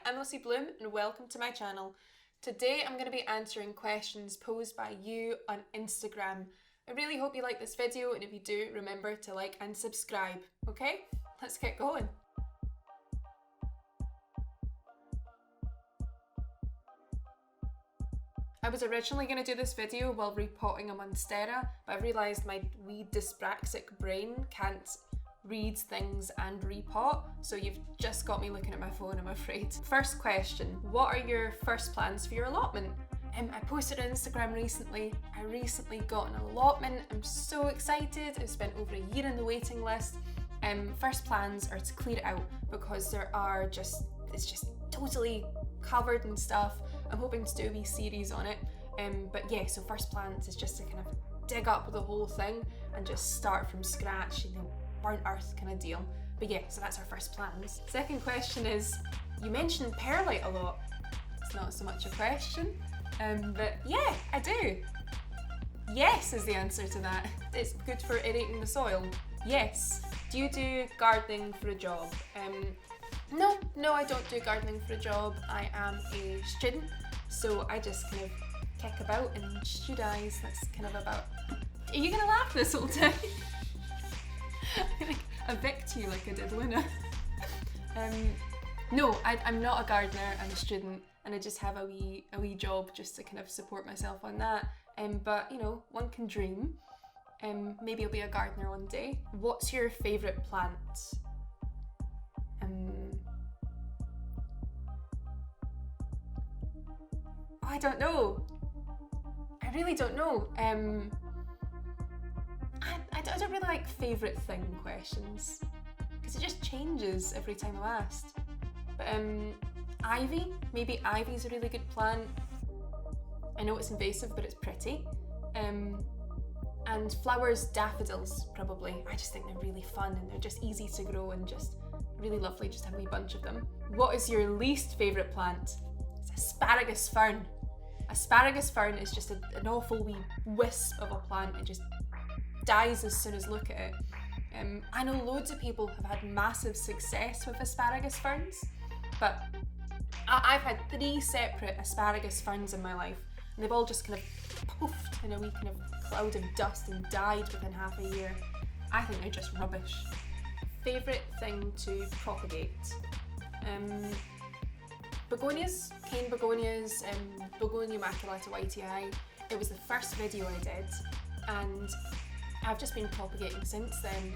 I'm Lucy Bloom and welcome to my channel. Today I'm going to be answering questions posed by you on Instagram. I really hope you like this video, and if you do, remember to like and subscribe, okay? Let's get going. I was originally going to do this video while repotting a monstera, but I realised my wee dyspraxic brain can't read things and repot, so you've just got me looking at my phone, I'm afraid. First question, what are your first plans for your allotment? I posted on Instagram recently. I recently got an allotment. I'm so excited. I've spent over a year in the waiting list. First plans are to clear it out because it's just totally covered and stuff. I'm hoping to do a wee series on it. But yeah, so first plans is just to kind of dig up the whole thing and just start from scratch, burnt earth kind of deal. But yeah, so that's our first plans. Second question is, you mentioned perlite a lot. It's not so much a question, but yeah, I do. Yes is the answer to that. It's good for aerating the soil. Yes. Do you do gardening for a job? No, I don't do gardening for a job. I am a student, so I just kind of kick about and studise. That's kind of about... Are you gonna laugh this whole time? I'm gonna evict you like I did Luna. No, I'm not a gardener. I'm a student, and I just have a wee job just to kind of support myself on that. But one can dream. Maybe I'll be a gardener one day. What's your favourite plant? I don't know. I really don't know. I don't really like favourite thing questions because it just changes every time I'm asked. But ivy, maybe ivy's a really good plant. I know it's invasive, but it's pretty. And flowers, daffodils, probably. I just think they're really fun and they're just easy to grow and just really lovely, just have a wee bunch of them. What is your least favourite plant? It's asparagus fern. Asparagus fern is just an awful wee wisp of a plant. It just dies as soon as look at it. I know loads of people have had massive success with asparagus ferns, but I've had 3 separate asparagus ferns in my life, and they've all just kind of poofed in a wee kind of cloud of dust and died within half a year. I think they're just rubbish. Favourite thing to propagate? Begonias, cane begonias, Begonia maculata whitei. It was the first video I did, and I've just been propagating since then.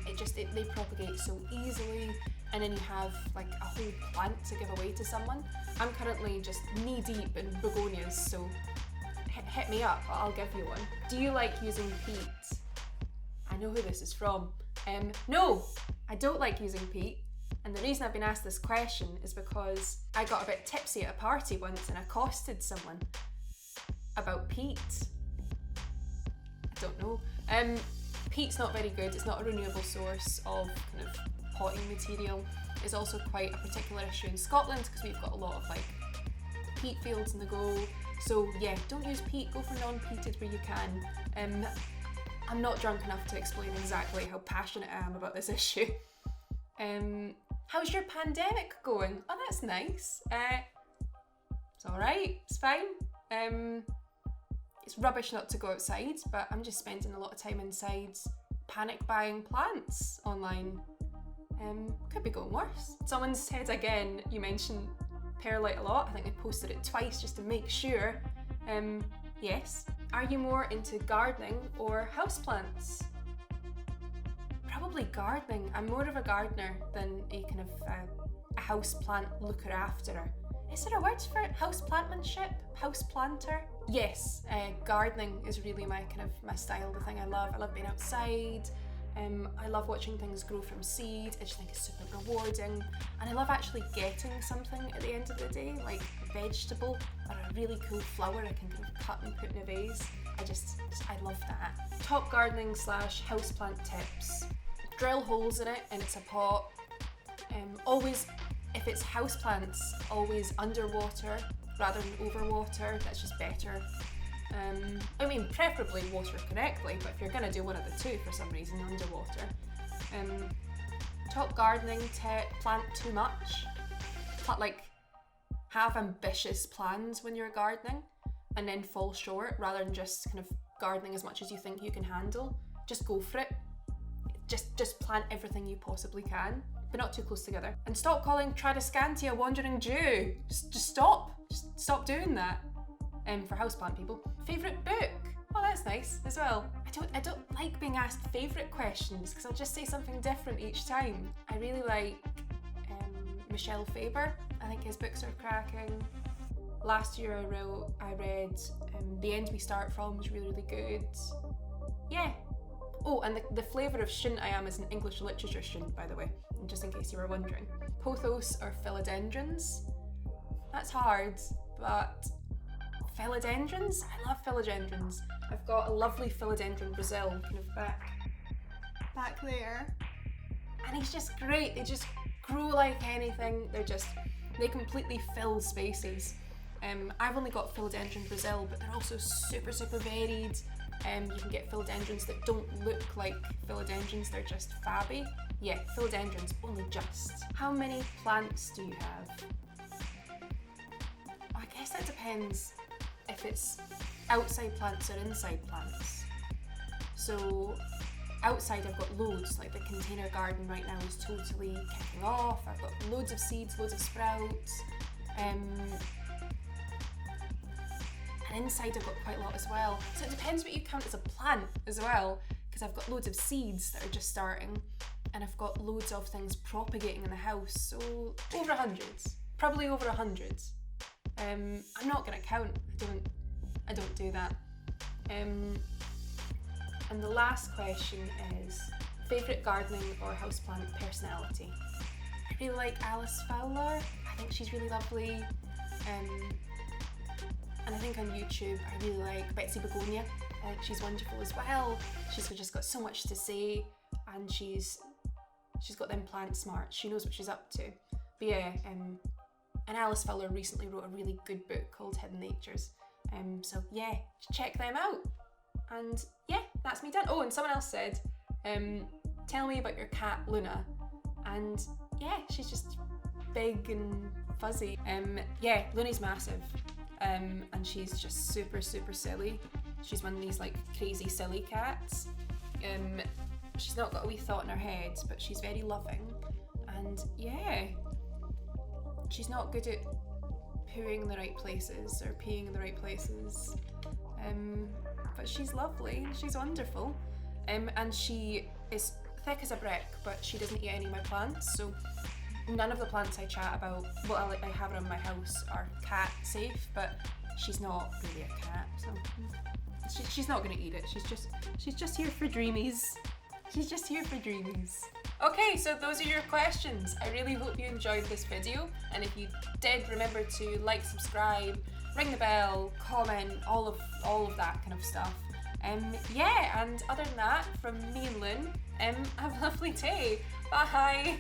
They propagate so easily, and then you have like a whole plant to give away to someone. I'm currently just knee deep in begonias, so hit me up, I'll give you one. Do you like using peat? I know who this is from. No, I don't like using peat. And the reason I've been asked this question is because I got a bit tipsy at a party once and accosted someone about peat. I don't know. Peat's not very good. It's not a renewable source of kind of potting material. It's also quite a particular issue in Scotland because we've got a lot of like peat fields in the go. So yeah, don't use peat. Go for non-peated where you can. I'm not drunk enough to explain exactly how passionate I am about this issue. How's your pandemic going? Oh, that's nice. It's alright, it's fine. It's rubbish not to go outside, but I'm just spending a lot of time inside panic buying plants online. Could be going worse. Someone said again, you mentioned perlite a lot. I think they posted it twice just to make sure. Yes. Are you more into gardening or houseplants? Probably gardening. I'm more of a gardener than a kind of a houseplant looker afterer. Is there a word for it? Houseplantmanship? Houseplanter? Yes, gardening is really my style, the thing I love. I love being outside. I love watching things grow from seed. I just think it's super rewarding. And I love actually getting something at the end of the day, like a vegetable or a really cool flower I can kind of cut and put in a vase. I love that. Top gardening / houseplant tips. Drill holes in it and it's a pot. Always, if it's houseplants, always underwater rather than overwater. That's just better. I mean, preferably water correctly, but if you're gonna do one of the two for some reason, underwater. Top gardening tip, plant too much. have ambitious plans when you're gardening and then fall short, rather than just kind of gardening as much as you think you can handle. Just go for it. Just plant everything you possibly can, but not too close together. And stop calling Tradescantia Wandering Jew. Just stop. Just stop doing that. For houseplant people. Favourite book? Oh, that's nice as well. I don't like being asked favourite questions because I'll just say something different each time. I really like Michel Faber. I think his books are cracking. Last year I read The End We Start From was really, really good. Yeah. Oh, and the flavour of shouldn't I am is an English literature shouldn't, by the way, just in case you were wondering. Pothos or philodendrons? That's hard, but philodendrons? I love philodendrons. I've got a lovely philodendron Brazil kind of back there. And he's just great. They just grow like anything. They completely fill spaces. I've only got philodendron Brazil, but they're also super, super varied. You can get philodendrons that don't look like philodendrons, they're just fabby. Yeah, philodendrons, only just. How many plants do you have? I guess that depends if it's outside plants or inside plants. So outside I've got loads, like the container garden right now is totally kicking off. I've got loads of seeds, loads of sprouts. And inside I've got quite a lot as well. So it depends what you count as a plant as well, because I've got loads of seeds that are just starting, and I've got loads of things propagating in the house, so over 100, probably over 100. I'm not gonna count, I don't do that. And the last question is, favourite gardening or houseplant personality? I really like Alice Fowler, I think she's really lovely. And I think on YouTube I really like Betsy Begonia. I think she's wonderful as well. She's just got so much to say, and she's got them plant smarts. She knows what she's up to. But yeah, and Alice Fowler recently wrote a really good book called Hidden Natures. So yeah, check them out. And yeah, that's me done. Oh, and someone else said, tell me about your cat Luna. And yeah, she's just big and fuzzy. Yeah, Luna's massive. And she's just super, super silly. She's one of these like crazy silly cats. She's not got a wee thought in her head, but she's very loving. And yeah, she's not good at pooing in the right places or peeing in the right places. But she's lovely, she's wonderful. And she is thick as a brick, but she doesn't eat any of my plants, so none of the plants I chat about, well, I have around my house are cat safe, but she's not really a cat, so she's not gonna eat it. She's just here for dreamies. She's just here for dreamies. Okay, so those are your questions. I really hope you enjoyed this video, and if you did, remember to like, subscribe, ring the bell, comment, all of that kind of stuff. Yeah, and other than that, from me and Lynn, have a lovely day. Bye.